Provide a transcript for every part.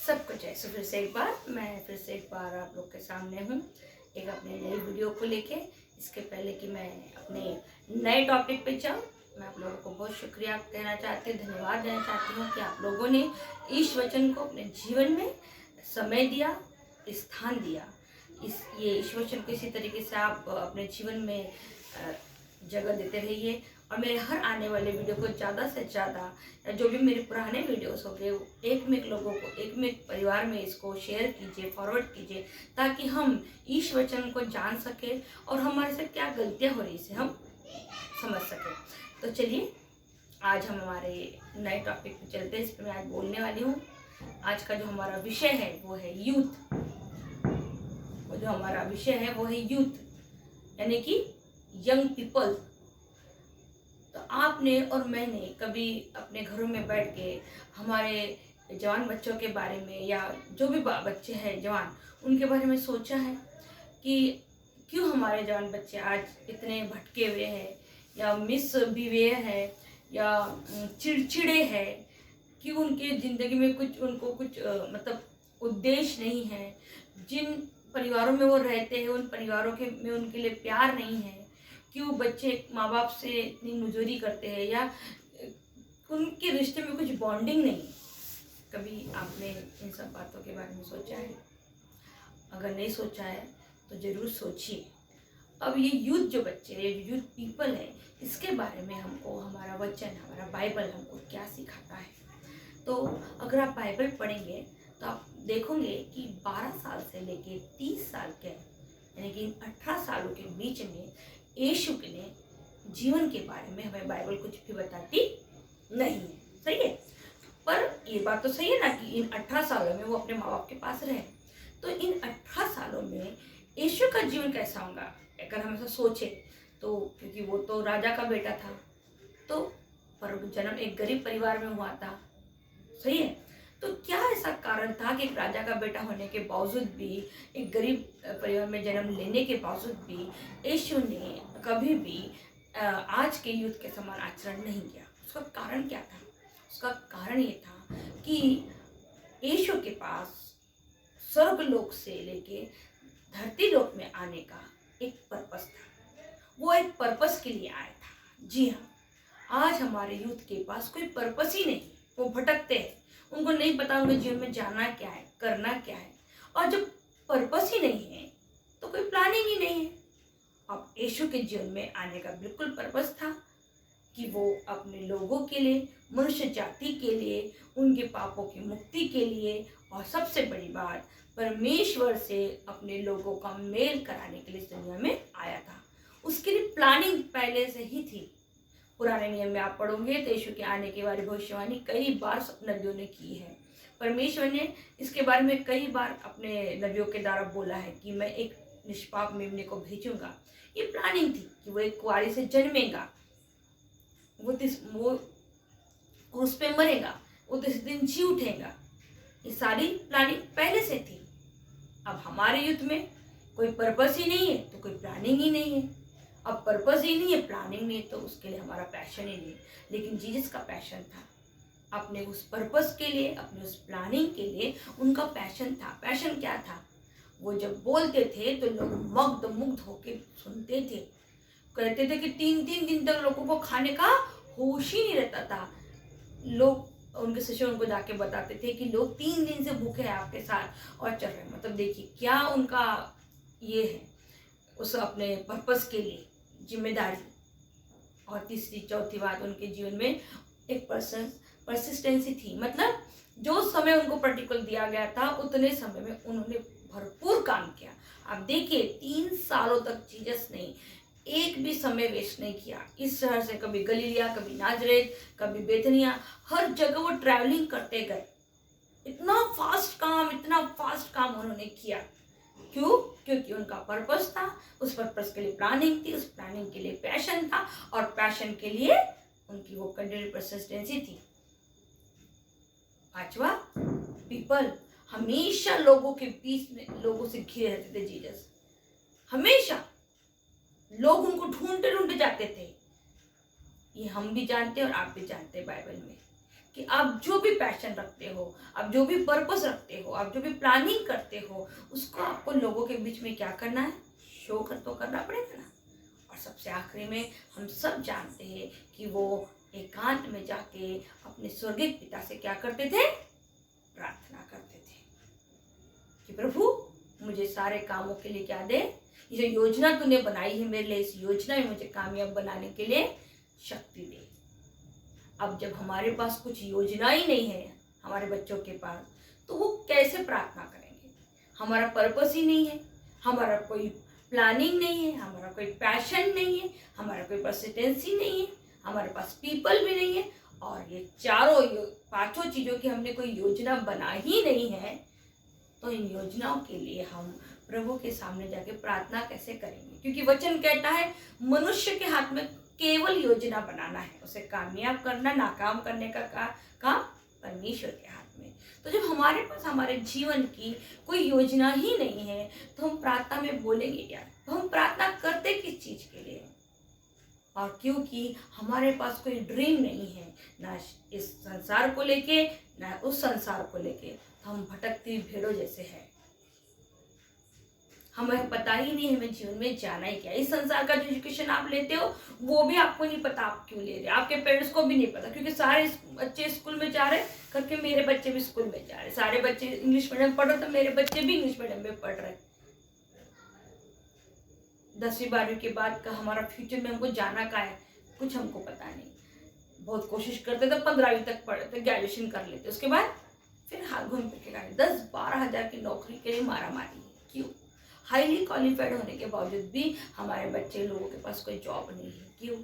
सब कुछ है। फिर से एक बार आप लोग के सामने हूँ एक अपने नई वीडियो को लेके। इसके पहले कि मैं अपने नए टॉपिक पे जाऊँ, मैं आप लोगों को बहुत शुक्रिया कहना चाहती हूँ, धन्यवाद देना चाहती हूँ कि आप लोगों ने इस वचन को अपने जीवन में समय दिया, स्थान दिया। ये इस वचन को इसी तरीके से आप अपने जीवन में जगह देते रहिए और मेरे हर आने वाले वीडियो को ज़्यादा से ज़्यादा, जो भी मेरे पुराने वीडियोस हो गए, एक में एक लोगों को, एक में एक परिवार में इसको शेयर कीजिए, फॉरवर्ड कीजिए, ताकि हम इस वचन को जान सके और हमारे से क्या गलतियाँ हो रही इसे हम समझ सकें। तो चलिए आज हम हमारे नए टॉपिक पे चलते हैं। इस पर मैं आज बोलने वाली हूँ। आज का जो हमारा विषय है वो है यूथ। यानी कि यंग पीपल। तो आपने और मैंने कभी अपने घरों में बैठ के हमारे जवान बच्चों के बारे में, या जो भी बच्चे हैं जवान, उनके बारे में सोचा है कि क्यों हमारे जवान बच्चे आज इतने भटके हुए हैं, या मिसबिहेव है, या चिड़चिड़े हैं, कि उनके ज़िंदगी में उनको कुछ मतलब उद्देश्य नहीं है। जिन परिवारों में वो रहते हैं उन परिवारों में उनके लिए प्यार नहीं है। क्यों बच्चे माँ बाप से इतनी मुजोरी करते हैं, या उनके रिश्ते में कुछ बॉन्डिंग नहीं है। कभी आपने इन सब बातों के बारे में सोचा है? अगर नहीं सोचा है तो ज़रूर सोचिए। अब ये यूथ जो बच्चे हैं, ये यूथ पीपल है, इसके बारे में हमको हमारा वचन, हमारा बाइबल हमको क्या सिखाता है। तो अगर आप बाइबल पढ़ेंगे तो आप देखोगे कि 12 साल से लेके 30 साल के, यानी कि 18 सालों के बीच में यीशु ने जीवन के बारे में हमें बाइबल कुछ भी बताती नहीं है। सही है? पर ये बात तो सही है ना कि इन 18 सालों में वो अपने माँ बाप के पास रहे। तो इन 18 सालों में यीशु का जीवन कैसा होगा अगर हम ऐसा सोचे तो, क्योंकि वो तो राजा का बेटा था, तो पर जन्म एक गरीब परिवार में हुआ था। सही है? तो क्या ऐसा कारण था कि एक राजा का बेटा होने के बावजूद भी, एक गरीब परिवार में जन्म लेने के बावजूद भी यीशु ने कभी भी आज के यूथ के समान आचरण नहीं किया? उसका कारण क्या था? उसका कारण ये था कि यीशु के पास स्वर्गलोक से लेके धरती लोक में आने का एक पर्पस था। वो एक पर्पस के लिए आया था। जी हाँ, आज हमारे यूथ के पास कोई पर्पस ही नहीं। वो भटकते हैं, उनको नहीं पता उनके जीवन में जाना क्या है, करना क्या है। और जब पर्पस ही नहीं है तो कोई प्लानिंग ही नहीं है। अब यीशु के जीवन में आने का बिल्कुल पर्पस था कि वो अपने लोगों के लिए, मनुष्य जाति के लिए, उनके पापों की मुक्ति के लिए, और सबसे बड़ी बात परमेश्वर से अपने लोगों का मेल कराने के लिए इस दुनिया में आया था। उसके लिए प्लानिंग पहले से ही थी। पुराने नियम में आप पढ़ोगे तो यीशु के आने के बारे में भविष्यवाणी कई बार नबियों ने की है। परमेश्वर ने इसके बारे में कई बार अपने नबियों के द्वारा बोला है कि मैं एक निष्पाप मेमने को भेजूंगा। ये प्लानिंग थी कि वो एक कुंवारी से जन्मेगा, वो क्रूस पे मरेगा, वो 3 दिन जी उठेगा। ये सारी प्लानिंग पहले से थी। अब हमारे युद्ध में कोई पर्पस ही नहीं है तो कोई प्लानिंग ही नहीं है। अब पर्पस ही नहीं है, प्लानिंग नहीं, तो उसके लिए हमारा पैशन ही नहीं। लेकिन जीसस का पैशन था, अपने उस पर्पस के लिए, अपने उस प्लानिंग के लिए उनका पैशन था। पैशन क्या था? वो जब बोलते थे तो लोग मुग्ध होके सुनते थे। कहते थे कि 3-3 दिन तक लोगों को खाने का होश ही नहीं रहता था। लोग, उनके शिष्य उनको जाके बताते थे कि लोग 3 दिन से भूखे हैं आपके साथ और चल रहे हैं। मतलब देखिए क्या उनका ये है, उस अपने पर्पस के लिए जिम्मेदारी। और तीसरी चौथी बात, उनके जीवन में एक परसिस्टेंसी थी। मतलब जो समय उनको पर्टिकुलर दिया गया था उतने समय में उन्होंने भरपूर काम किया। आप देखिए 3 सालों तक जीसस ने एक भी समय वेस्ट नहीं किया। इस शहर से कभी गलीलिया, कभी नाजरेत, कभी बेथनिया, हर जगह वो ट्रैवलिंग करते गए। इतना फास्ट काम उन्होंने किया। क्यों? क्योंकि उनका पर्पस था, उस पर्पस के लिए प्लानिंग थी, उस प्लानिंग के लिए पैशन था, और पैशन के लिए उनकी वो कंटिन्यू परसिस्टेंसी थी। 5वां, पीपल। हमेशा लोगों के बीच में, लोगों से घिरे रहते थे जीसस। हमेशा लोग उनको ढूंढते जाते थे। ये हम भी जानते हैं और आप भी जानते हैं बाइबल में कि आप जो भी पैशन रखते हो, आप जो भी पर्पस रखते हो, आप जो भी प्लानिंग करते हो, उसको आपको लोगों के बीच में क्या करना है, शो कर तो करना पड़ेगा ना। और सबसे आखिरी में हम सब जानते हैं कि वो एकांत में जाके अपने स्वर्गीय पिता से क्या करते थे, प्रार्थना करते थे कि प्रभु मुझे सारे कामों के लिए क्या दे, ये जो योजना तूने बनाई है मेरे लिए, इस योजना में मुझे कामयाब बनाने के लिए शक्ति दे। अब जब हमारे पास कुछ योजना ही नहीं है हमारे बच्चों के पास, तो वो कैसे प्रार्थना करेंगे। हमारा पर्पस ही नहीं है, हमारा कोई प्लानिंग नहीं है, हमारा कोई पैशन नहीं है, हमारा कोई परसिस्टेंसी नहीं है, हमारे पास पीपल भी नहीं है, और ये पांचों चीज़ों की हमने कोई योजना बना ही नहीं है, तो इन योजनाओं के लिए हम प्रभु के सामने जाके प्रार्थना कैसे करेंगे। क्योंकि वचन कहता है मनुष्य के हाथ में केवल योजना बनाना है, उसे कामयाब करना, नाकाम करने का काम परमेश्वर के हाथ में। तो जब हमारे पास हमारे जीवन की कोई योजना ही नहीं है, तो हम प्रार्थना में बोलेंगे क्या, तो हम प्रार्थना करते किस चीज के लिए। और क्योंकि हमारे पास कोई ड्रीम नहीं है, ना इस संसार को लेके ना उस संसार को लेके, तो हम भटकती भेड़ों जैसे हैं। हमें पता ही नहीं हमें जीवन में जाना ही क्या। इस संसार का जो एजुकेशन आप लेते हो वो भी आपको नहीं पता आप क्यों ले रहे, आपके पेरेंट्स को भी नहीं पता, क्योंकि सारे बच्चे स्कूल में जा रहे करके मेरे बच्चे भी स्कूल में जा रहे, सारे बच्चे इंग्लिश मीडियम पढ़ रहे तो मेरे बच्चे भी इंग्लिश मीडियम में पढ़ रहे। 10वीं 12वीं के बाद का हमारा फ्यूचर में हमको जाना का है कुछ हमको पता नहीं। बहुत कोशिश करते तो 15वीं तक पढ़े थे, ग्रेजुएशन कर लेते, उसके बाद फिर हाथ घूम फिर के 10-12 हज़ार की नौकरी के लिए मारा मारी। क्यों? हाईली क्वालिफाइड होने के बावजूद भी हमारे बच्चे लोगों के पास कोई जॉब नहीं है। क्यों?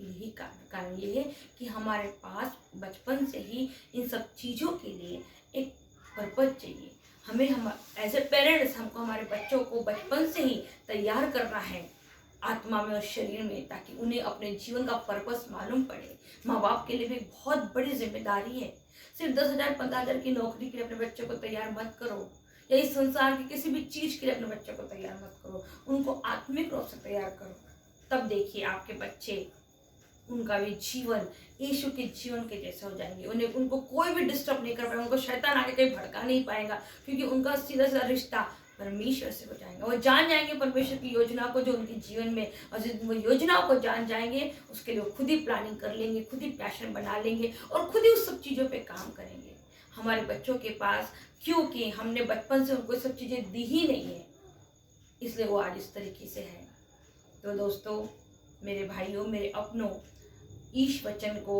यही कारण ये है कि हमारे पास बचपन से ही इन सब चीज़ों के लिए एक पर्पज चाहिए। हमें हम एज ए पेरेंट्स हमको हमारे बच्चों को बचपन से ही तैयार करना है आत्मा में और शरीर में, ताकि उन्हें अपने जीवन का पर्पस मालूम पड़े। माँ बाप के लिए भी बहुत बड़ी जिम्मेदारी है। सिर्फ 10,000 15,000 की नौकरी के लिए अपने बच्चों को तैयार मत करो, या इस संसार की किसी भी चीज के लिए अपने बच्चों को तैयार मत करो, उनको आत्मिक रूप से तैयार करो। तब देखिए आपके बच्चे, उनका भी जीवन यीशु के जीवन के जैसे हो जाएंगे। उनको कोई भी डिस्टर्ब नहीं कर पाएगा, उनको शैतान आके कहीं भड़का नहीं पाएगा, क्योंकि उनका सीधा सीधा रिश्ता परमेश्वर से हो जाएगा। वो जान जाएंगे परमेश्वर की योजना को जो उनके जीवन में, और जिस वो योजनाओं को जान जाएंगे उसके लिए वो खुद ही प्लानिंग कर लेंगे, खुद ही पैशन बना लेंगे और खुद ही उस सब चीज़ों पे काम करेंगे। हमारे बच्चों के पास क्योंकि हमने बचपन से उनको सब चीज़ें दी ही नहीं है, इसलिए वो आज इस तरीके से है। तो दोस्तों, मेरे भाइयों, मेरे अपनों, ईश वचन को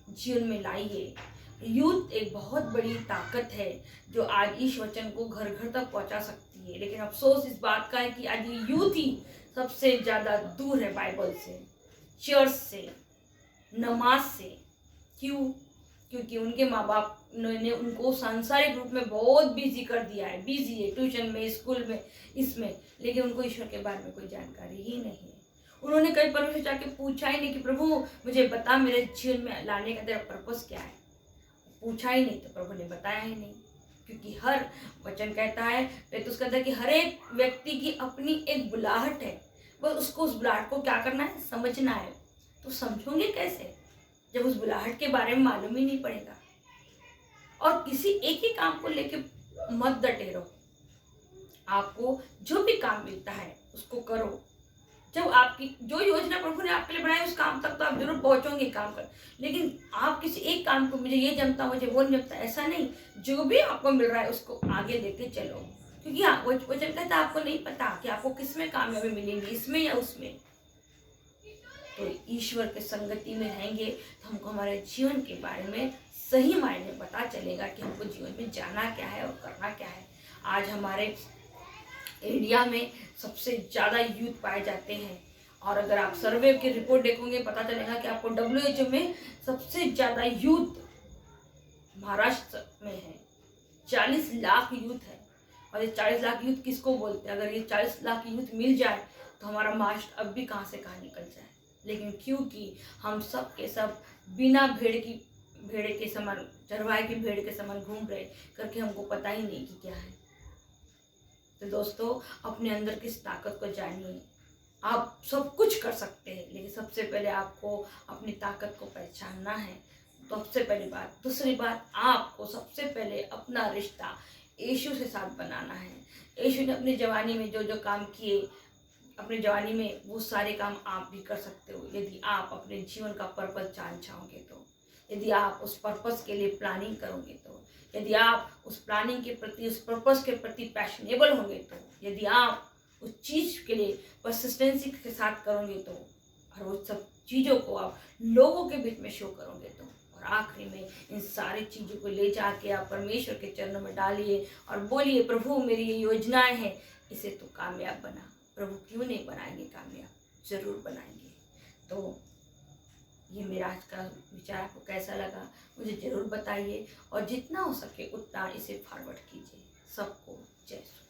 जीवन में लाइए। यूथ एक बहुत बड़ी ताकत है जो आज ईश वचन को घर घर तक पहुंचा सकती है। लेकिन अफसोस इस बात का है कि आज ये यूथ ही सबसे ज़्यादा दूर है बाइबल से, चर्च से, नमाज से। क्यों? क्योंकि उनके माँ बाप ने उनको सांसारिक रूप में बहुत बिजी कर दिया है, बिजी है ट्यूशन में, स्कूल में, इसमें, लेकिन उनको ईश्वर के बारे में कोई जानकारी ही नहीं है। उन्होंने कई परमेश्वर जाके पूछा ही नहीं कि प्रभु मुझे बता मेरे जीवन में लाने का तेरा पर्पस क्या है। पूछा ही नहीं तो प्रभु ने बताया ही नहीं। क्योंकि हर वचन कहता है, तो उसका कहता है कि हर एक व्यक्ति की अपनी एक बुलाहट है, बस उसको उस बुलाहट को क्या करना है, समझना है। तो समझोगे कैसे जब उस बुलाहट के बारे में मालूम ही नहीं पड़ेगा। और किसी एक ही काम को लेके मत डटे रहो। आपको जो भी काम मिलता है उसको करो। जब आपकी जो योजना प्रभु ने आपके लिए बनाई उस काम तक तो आप जरूर पहुंचोगे काम कर, लेकिन आप किसी एक काम को, मुझे ये जमता मुझे वो नहीं जमता, ऐसा नहीं। जो भी आपको मिल रहा है उसको आगे लेके चलो। क्योंकि वचन कहता है आपको नहीं पता कि आपको किसमें कामयाबी मिलेंगी, इसमें या उसमें। तो ईश्वर के संगति में रहेंगे तो हमको हमारे जीवन के बारे में सही मायने पता चलेगा कि हमको जीवन में जाना क्या है और करना क्या है। आज हमारे इंडिया में सबसे ज़्यादा यूथ पाए जाते हैं, और अगर आप सर्वे की रिपोर्ट देखोगे पता चलेगा कि आपको WHO में सबसे ज़्यादा यूथ महाराष्ट्र में है। 40 लाख यूथ है। और ये 40 लाख यूथ किसको बोलते हैं? अगर ये 40 लाख यूथ मिल जाए तो हमारा महाराष्ट्र अब भी कहाँ से कहाँ निकल जाए। लेकिन क्योंकि हम सब के सब बिना भेड़ के समान, चरवाहे की भेड़ के समान घूम रहे करके हमको पता ही नहीं कि क्या है। तो दोस्तों, अपने अंदर की इस ताकत को जानिए। आप सब कुछ कर सकते हैं, लेकिन सबसे पहले आपको अपनी ताकत को पहचानना है। सबसे पहली बात। दूसरी बात, आपको सबसे पहले अपना रिश्ता यीशु से साथ बनाना है। यीशु ने अपनी जवानी में जो जो काम किए, अपनी जवानी में वो सारे काम आप भी कर सकते हो, यदि आप अपने जीवन का पर्पस जान चाहोगे तो, यदि आप उस पर्पस के लिए प्लानिंग करोगे तो, यदि आप उस प्लानिंग के प्रति, उस पर्पस के प्रति पैशनेबल होंगे तो, यदि आप उस चीज़ के लिए परसिस्टेंसी के साथ करोगे तो, और वो सब चीज़ों को आप लोगों के बीच में शो करोगे तो, और आखिरी में इन सारी चीज़ों को ले जाके आप परमेश्वर के चरणों में डालिए और बोलिए, प्रभु मेरी ये योजनाएं हैं, इसे तो कामयाब बना। प्रभु क्यों नहीं बनाएंगे कामयाब, ज़रूर बनाएंगे। तो ये मेरा आज का विचार आपको कैसा लगा मुझे ज़रूर बताइए, और जितना हो सके उतना इसे फॉरवर्ड कीजिए। सबको जय श्री